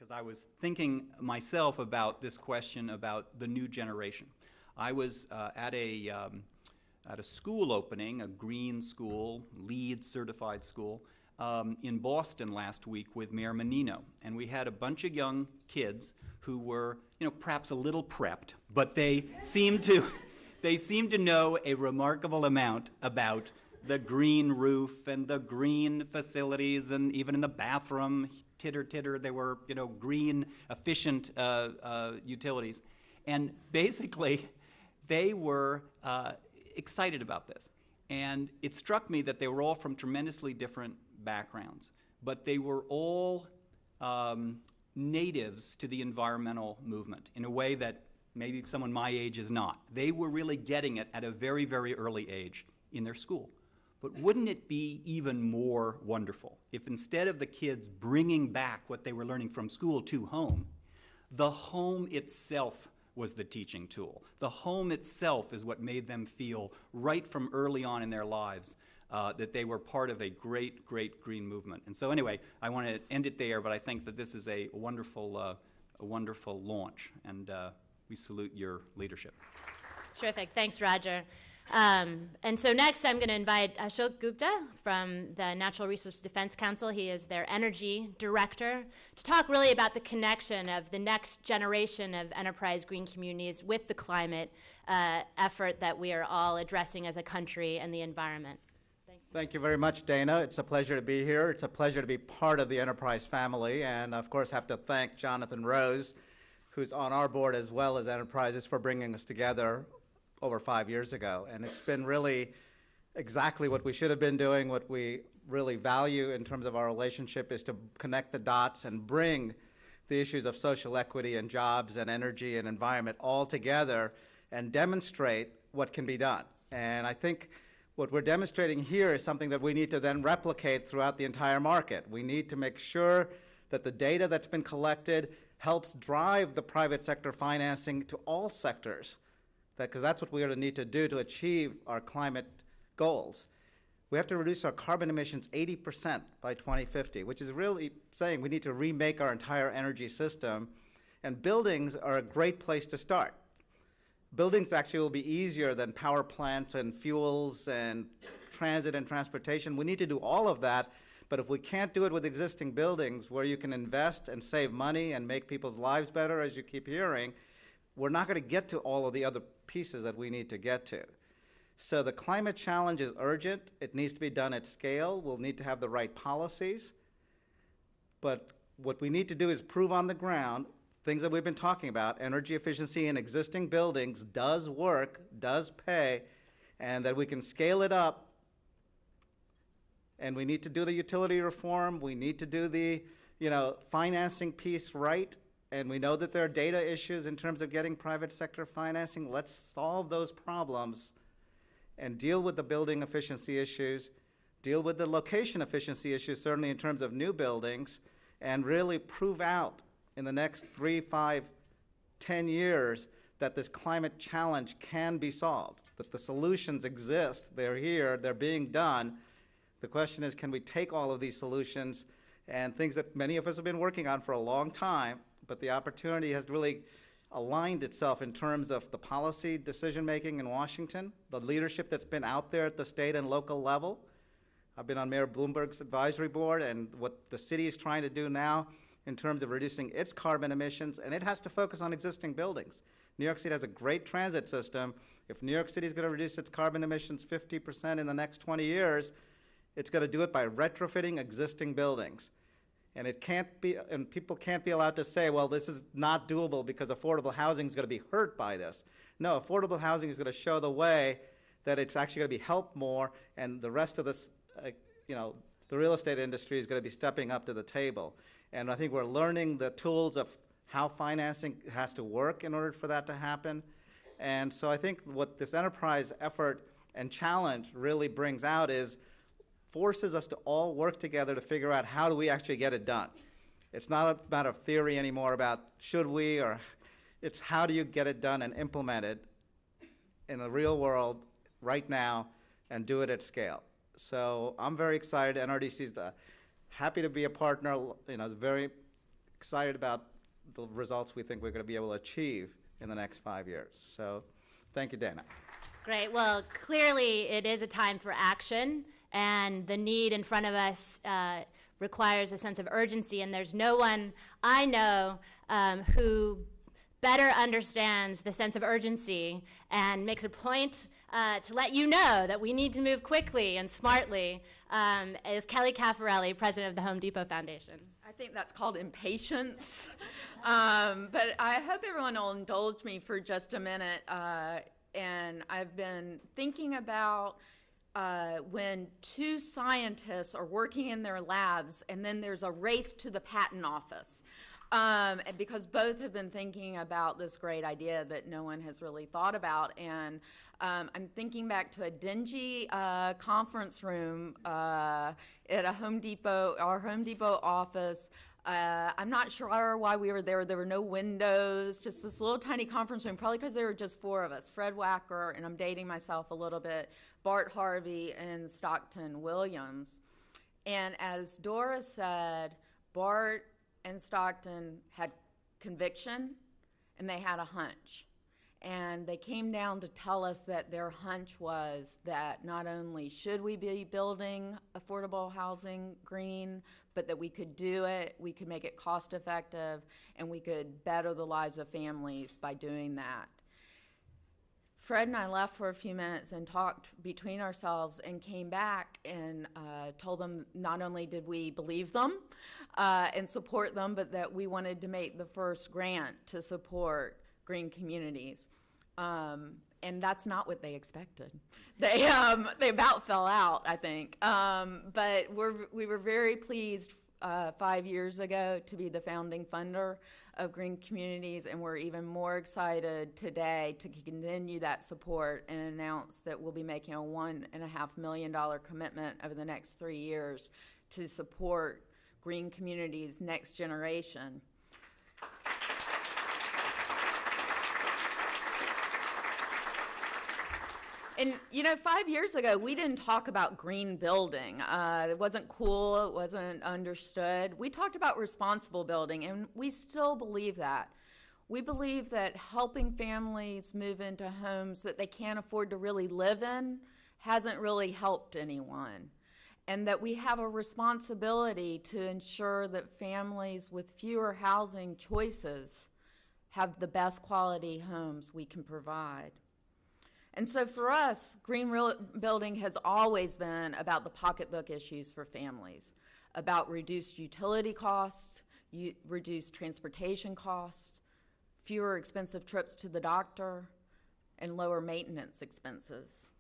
because I was thinking myself about this question about the new generation. I was at a school opening, a green school, LEED certified school, in Boston last week with Mayor Menino, and we had a bunch of young kids who were, perhaps a little prepped, but they seemed to know a remarkable amount about the green roof and the green facilities, and even in the bathroom, titter, they were, green, efficient utilities. And basically, they were excited about this. And it struck me that they were all from tremendously different backgrounds, but they were all natives to the environmental movement in a way that maybe someone my age is not. They were really getting it at a very, very early age in their school. But wouldn't it be even more wonderful if instead of the kids bringing back what they were learning from school to home, the home itself was the teaching tool. The home itself is what made them feel right from early on in their lives that they were part of a great, great green movement. And so anyway, I want to end it there, but I think that this is a wonderful launch, and we salute your leadership. Terrific. Thanks, Roger. And so next I'm going to invite Ashok Gupta from the Natural Resource Defense Council. He is their energy director, to talk really about the connection of the next generation of enterprise green communities with the climate effort that we are all addressing as a country and the environment. Thank you very much, Dana. It's a pleasure to be here. It's a pleasure to be part of the Enterprise family, and of course have to thank Jonathan Rose, who's on our board as well as Enterprises, for bringing us together over 5 years ago. And it's been really exactly what we should have been doing. What we really value in terms of our relationship is to connect the dots and bring the issues of social equity and jobs and energy and environment all together and demonstrate what can be done. And I think what we're demonstrating here is something that we need to then replicate throughout the entire market. We need to make sure that the data that's been collected helps drive the private sector financing to all sectors, because that's what we're going to need to do to achieve our climate goals. We have to reduce our carbon emissions 80% by 2050, which is really saying we need to remake our entire energy system, and buildings are a great place to start. Buildings actually will be easier than power plants and fuels and transit and transportation. We need to do all of that, but if we can't do it with existing buildings where you can invest and save money and make people's lives better, as you keep hearing, we're not going to get to all of the other pieces that we need to get to. So the climate challenge is urgent. It needs to be done at scale. We'll need to have the right policies. But what we need to do is prove on the ground things that we've been talking about. Energy efficiency in existing buildings does work, does pay, and that we can scale it up. And we need to do the utility reform. We need to do the financing piece right. And we know that there are data issues in terms of getting private sector financing. Let's solve those problems and deal with the building efficiency issues, deal with the location efficiency issues, certainly in terms of new buildings, and really prove out in the next 3, 5, 10 years that this climate challenge can be solved, that the solutions exist, they're here, they're being done. The question is, can we take all of these solutions and things that many of us have been working on for a long time, but the opportunity has really aligned itself in terms of the policy decision-making in Washington, the leadership that's been out there at the state and local level. I've been on Mayor Bloomberg's advisory board, and what the city is trying to do now in terms of reducing its carbon emissions, and it has to focus on existing buildings. New York City has a great transit system. If New York City is going to reduce its carbon emissions 50% in the next 20 years, it's going to do it by retrofitting existing buildings. And it can't be, and people can't be allowed to say, well, this is not doable because affordable housing is going to be hurt by this. No, affordable housing is going to show the way that it's actually going to be helped more, and the rest of this, the real estate industry is going to be stepping up to the table. And I think we're learning the tools of how financing has to work in order for that to happen. And so I think what this enterprise effort and challenge really brings out is forces us to all work together to figure out how do we actually get it done. It's not a matter of theory anymore about should we, or it's how do you get it done and implement it in the real world right now and do it at scale. So I'm very excited. NRDC is happy to be a partner, very excited about the results we think we're going to be able to achieve in the next 5 years. So thank you, Dana. Great. Well, clearly it is a time for action, and the need in front of us requires a sense of urgency, and there's no one I know who better understands the sense of urgency and makes a point to let you know that we need to move quickly and smartly is Kelly Caffarelli, president of the Home Depot Foundation. I think that's called impatience. But I hope everyone will indulge me for just a minute. And I've been thinking about when two scientists are working in their labs and then there's a race to the patent office. Because both have been thinking about this great idea that no one has really thought about. And I'm thinking back to a dingy conference room at a Home Depot, our Home Depot office. I'm not sure why we were there. There were no windows, just this little tiny conference room, probably because there were just four of us, Fred Wacker, and I'm dating myself a little bit, Bart Harvey, and Stockton Williams. And as Dora said, Bart and Stockton had conviction, and they had a hunch. And they came down to tell us that their hunch was that not only should we be building affordable housing green, but that we could do it, we could make it cost effective, and we could better the lives of families by doing that. Fred and I left for a few minutes and talked between ourselves and came back and told them not only did we believe them and support them, but that we wanted to make the first grant to support green communities. And that's not what they expected. They about fell out, I think. But we were very pleased 5 years ago to be the founding funder of Green Communities, and we're even more excited today to continue that support and announce that we'll be making a $1.5 million commitment over the next 3 years to support Green Communities' next generation. And, 5 years ago, we didn't talk about green building. It wasn't cool. It wasn't understood. We talked about responsible building, and we still believe that. We believe that helping families move into homes that they can't afford to really live in hasn't really helped anyone, and that we have a responsibility to ensure that families with fewer housing choices have the best quality homes we can provide. And so for us, green building has always been about the pocketbook issues for families, about reduced utility costs, reduced transportation costs, fewer expensive trips to the doctor, and lower maintenance expenses.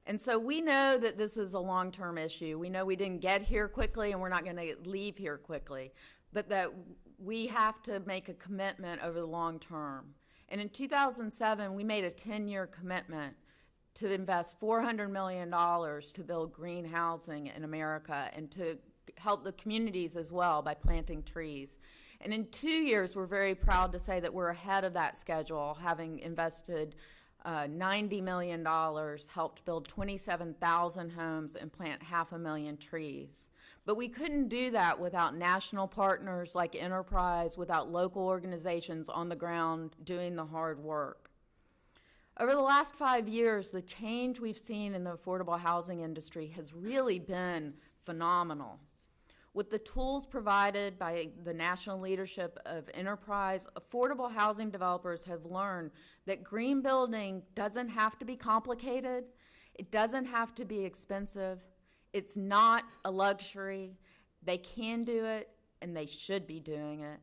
And so we know that this is a long-term issue. We know we didn't get here quickly and we're not going to leave here quickly, but that we have to make a commitment over the long term. And in 2007, we made a 10-year commitment to invest $400 million to build green housing in America and to help the communities as well by planting trees. And in 2 years, we're very proud to say that we're ahead of that schedule, having invested $90 million, helped build 27,000 homes and plant 500,000 trees. But we couldn't do that without national partners like Enterprise, without local organizations on the ground doing the hard work. Over the last 5 years, the change we've seen in the affordable housing industry has really been phenomenal. With the tools provided by the national leadership of Enterprise, affordable housing developers have learned that green building doesn't have to be complicated, it doesn't have to be expensive, it's not a luxury. They can do it, and they should be doing it.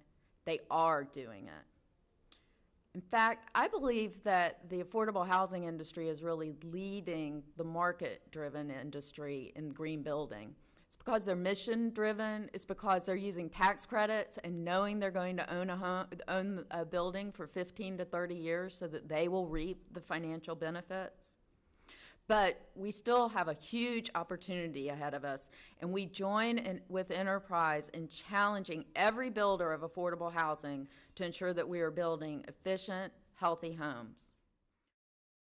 They are doing it. In fact, I believe that the affordable housing industry is really leading the market-driven industry in green building. It's because they're mission-driven. It's because they're using tax credits and knowing they're going to own a building for 15 to 30 years so that they will reap the financial benefits. But we still have a huge opportunity ahead of us, and we join with Enterprise in challenging every builder of affordable housing to ensure that we are building efficient, healthy homes.